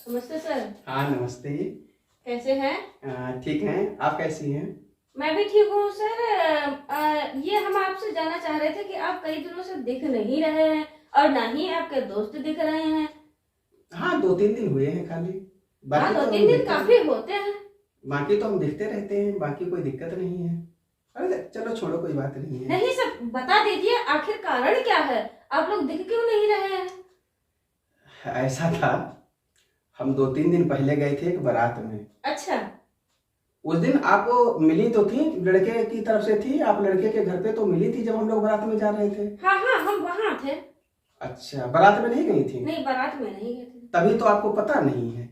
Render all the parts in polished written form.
नमस्ते सर। हाँ नमस्ते। कैसे हैं? ठीक हैं, आप कैसी हैं? मैं भी ठीक हूँ सर। ये हम आपसे जानना चाह रहे थे कि आप कई दिनों से दिख नहीं रहे हैं और ना ही आपके दोस्त दिख रहे हैं। हाँ 2-3 दिन हुए हैं खाली। हाँ, बाकी तो 2-3 हम दिन दिखते काफी होते हैं। बाकी तो हम दिखते रहते हैं, बाकी कोई दिक्कत नहीं है। अरे चलो छोड़ो, कोई बात नहीं है। नहीं सर, बता दीजिए आखिर कारण क्या है, आप लोग दिख क्यों नहीं रहे हैं? ऐसा था, हम 2-3 दिन पहले गए थे एक बारात में। अच्छा। उस दिन आप मिली तो थी, लड़के की तरफ से थी, आप लड़के के घर पे तो मिली थी जब हम लोग बारात में जा रहे थे। हाँ हाँ, हम वहाँ थे। अच्छा, बारात में नहीं गई थी? नहीं, बारात में नहीं गए थे। तभी तो आपको पता नहीं है।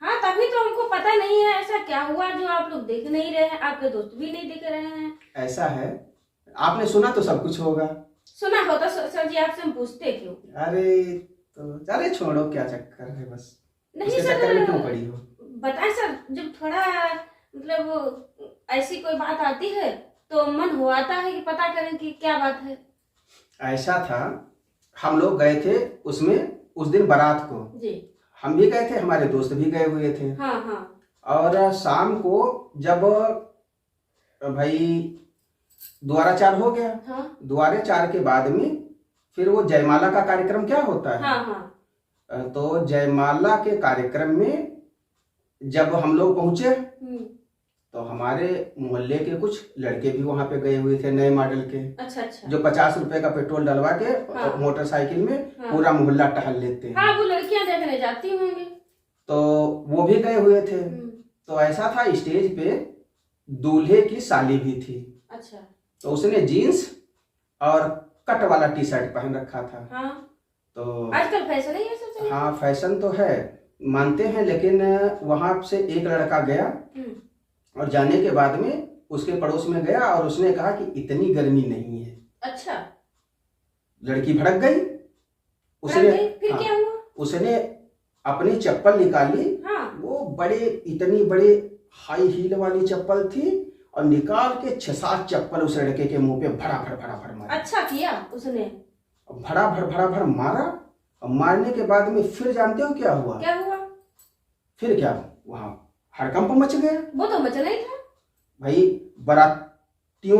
हाँ, तभी तो हमको पता नहीं है ऐसा क्या हुआ जो आप लोग दिख नहीं रहे हैं, आपके दोस्त भी नहीं दिख रहे हैं। ऐसा है, आपने सुना तो सब कुछ होगा। सुना होता सर जी, आपसे हम पूछते क्यों? अरे छोड़ो, क्या चक्कर है, बस नहीं उसके सर, चक्कर में क्यों पड़ी हो? बताएं सर, जब थोड़ा मतलब ऐसी कोई बात आती है तो मन हो आता है कि पता करें कि क्या बात है। ऐसा था, हम लोग गए थे उसमें उस दिन बारात को। जी। हम भी गए थे, हमारे दोस्त भी गए हुए थे। हाँ हाँ। और शाम को जब भाई द्वारा चार हो गया, हाँ द्वारे चार के बाद में फिर वो जयमाला का कार्यक्रम क्या होता है। हाँ हाँ। तो जयमाला के कार्यक्रम में जब हम लोग पहुंचे तो हमारे मोहल्ले के कुछ लड़के भी वहां पे गए हुए थे, नए मॉडल के। अच्छा अच्छा। जो 50 रुपए का पेट्रोल डलवा के हाँ। मोटरसाइकिल में हाँ। पूरा मोहल्ला टहल लेते हैं। हाँ, वो लड़कियां देखने जाती होंगी। तो वो भी गए हुए थे। तो ऐसा था, स्टेज पे दूल्हे की साली भी थी। अच्छा। तो उसने जीन्स और कट वाला टी शर्ट पहन रखा था। हाँ, तो आजकल फैशन है ये सब चल। हाँ फैशन तो है, मानते हैं, लेकिन वहां से एक लड़का गया और जाने के बाद में उसके पड़ोस में गया और उसने कहा कि इतनी गर्मी नहीं है। अच्छा। लड़की भड़क गई। फिर हाँ, क्या हुआ? उसने अपनी चप्पल निकाली। हाँ। वो इतनी बड़े हाई हील वाली चप्पल थी और निकाल के 6-7 चप्पल उस लड़के के मुंह पे भड़ा भड़ मारा। अच्छा किया उसने। भड़ा भड़ मारा। और मारने के बाद में फिर जानते हो क्या हुआ? क्या हुआ? फिर क्या, वहां हड़कंप मच गया। वो तो मचना ही था भाई, बरातियों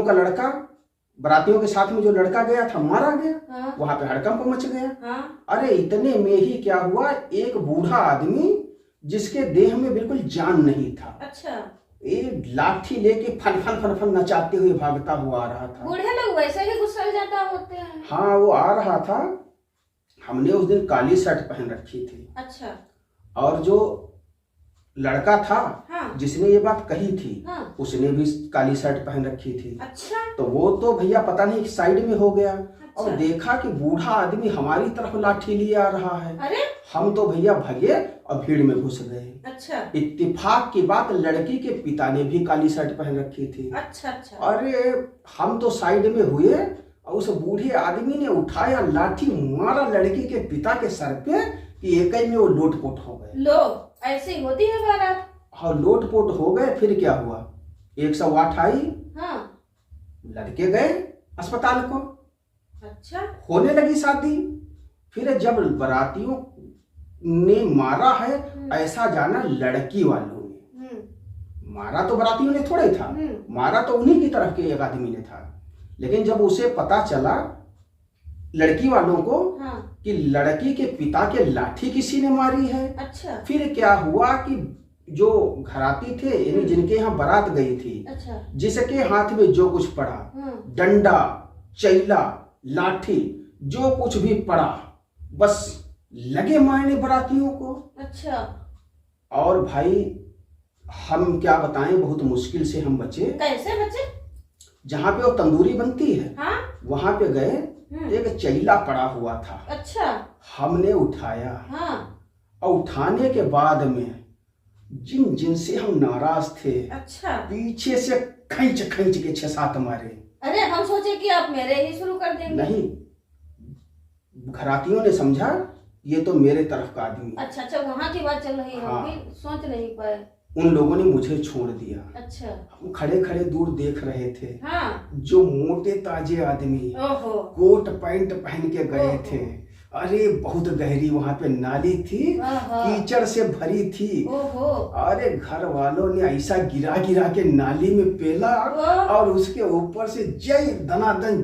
के साथ में जो लड़का गया था मारा गया। हाँ। वहां पे हड़कंप मच गया। हाँ। अरे इतने में ही क्या हुआ, एक बूढ़ा आदमी जिसके देह में बिल्कुल जान नहीं था। अच्छा। एक लाठी लेके फन नचाते हुए भागता हुआ आ रहा था। बूढ़े लोग वैसे ही गुस्सा जाता होते हैं। हाँ, वो आ रहा था। हमने उस दिन काली शर्ट पहन रखी थी। अच्छा। और जो लड़का था, हाँ। जिसने ये बात कही थी, हाँ। उसने भी काली शर्ट पहन रखी थी। अच्छा। तो वो तो भैया पता नहीं साइड में हो गया। अच्छा। और देखा कि बूढ़ा आदमी हमारी तरफ लाठी लिए आ रहा है। अरे, हम तो भैया भगे और भीड़ में घुस गए। अच्छा। इत्तेफाक की बात, लड़की के पिता ने भी काली शर्ट पहन रखी थी। अच्छा अच्छा। अरे हम तो साइड में हुए और उस बूढ़े आदमी ने उठाया लाठी, मारा लड़की के पिता के सर पे कि एक ही में वो लोटपोट हो गए। लो, ऐसी होती है बारात। हाँ, लोटपोट हो गए। फिर क्या हुआ, 108 आई। हाँ। लड़के गए अस्पताल को। अच्छा। होने लगी शादी। फिर जब बारातियों ने मारा है, ऐसा जाना लड़की वालों ने मारा, तो बारातियों ने थोड़े था मारा, तो उन्हीं की तरफ के एक आदमी ने था। लेकिन जब उसे पता चला लड़की वालों को, हाँ। कि लड़की के पिता के लाठी किसी ने मारी है। अच्छा। फिर क्या हुआ कि जो घराती थे, यानी जिनके यहाँ बारात गई थी, अच्छा। जिसके हाथ में जो कुछ पड़ा, डंडा, चैला, लाठी, जो कुछ भी पड़ा, बस लगे मारने बारातियों को। अच्छा। और भाई हम क्या बताएं, बहुत मुश्किल से हम बचे। कैसे बचे? जहाँ पे वो तंदूरी बनती है, हाँ? वहां पे गए, एक चैला पड़ा हुआ था। अच्छा। हमने उठाया। हाँ। और उठाने के बाद में जिनसे हम नाराज थे, अच्छा, पीछे से खींच के 6-7 मारे। अरे हम सोचे कि आप मेरे ही शुरू कर देंगे। नहीं, घरातियों ने समझा ये तो मेरे तरफ का आदमी। अच्छा अच्छा, वहाँ की बात चल रही है। हाँ। हम सोच नहीं पाए। उन लोगों ने मुझे छोड़ दिया। अच्छा। हम खड़े दूर देख रहे थे। हाँ। जो मोटे ताजे आदमी ओहो। कोट पैंट पहन के गए ओहो। थे, अरे बहुत गहरी वहां पे नाली थी, आहा। कीचड़ से भरी थी। ओहो। अरे घर वालों ने ऐसा गिरा गिरा के नाली में पेला, और उसके ऊपर से जय दनादन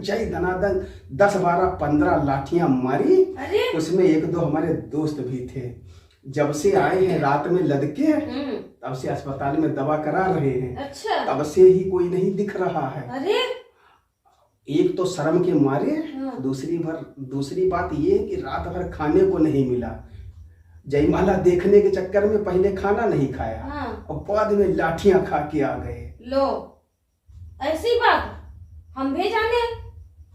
10 12 15 लाठियां मारी। अरे उसमें एक दो हमारे दोस्त भी थे। जब से आए हैं रात में लदके, तब से अस्पताल में दवा करा रहे हैं। अच्छा। तब से ही कोई नहीं दिख रहा है। अरे एक तो शर्म के मारे, दूसरी बात ये कि रात भर खाने को नहीं मिला। जयमाला देखने के चक्कर में पहले खाना नहीं खाया, और बाद में लाठियां खा के आ गए। लो, ऐसी बात हम भी जाने,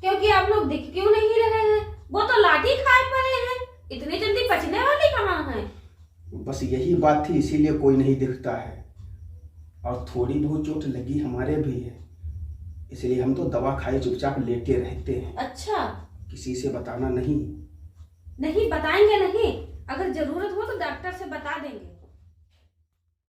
क्योंकि आप लोग दिख क्यों नहीं रहे हैं? वो तो लाठी खाए पड़े हैं, इतनी जल्दी बचने वाले कहाँ हैं? बस यही बात थी, इसीलिए कोई नहीं दिखता है। और थोड़ी बहुत चोट लगी हमारे भी है, इसलिए हम तो दवा खाए चुपचाप लेटे रहते हैं। अच्छा, किसी से बताना नहीं। नहीं बताएंगे नहीं, अगर जरूरत हो तो डॉक्टर से बता देंगे।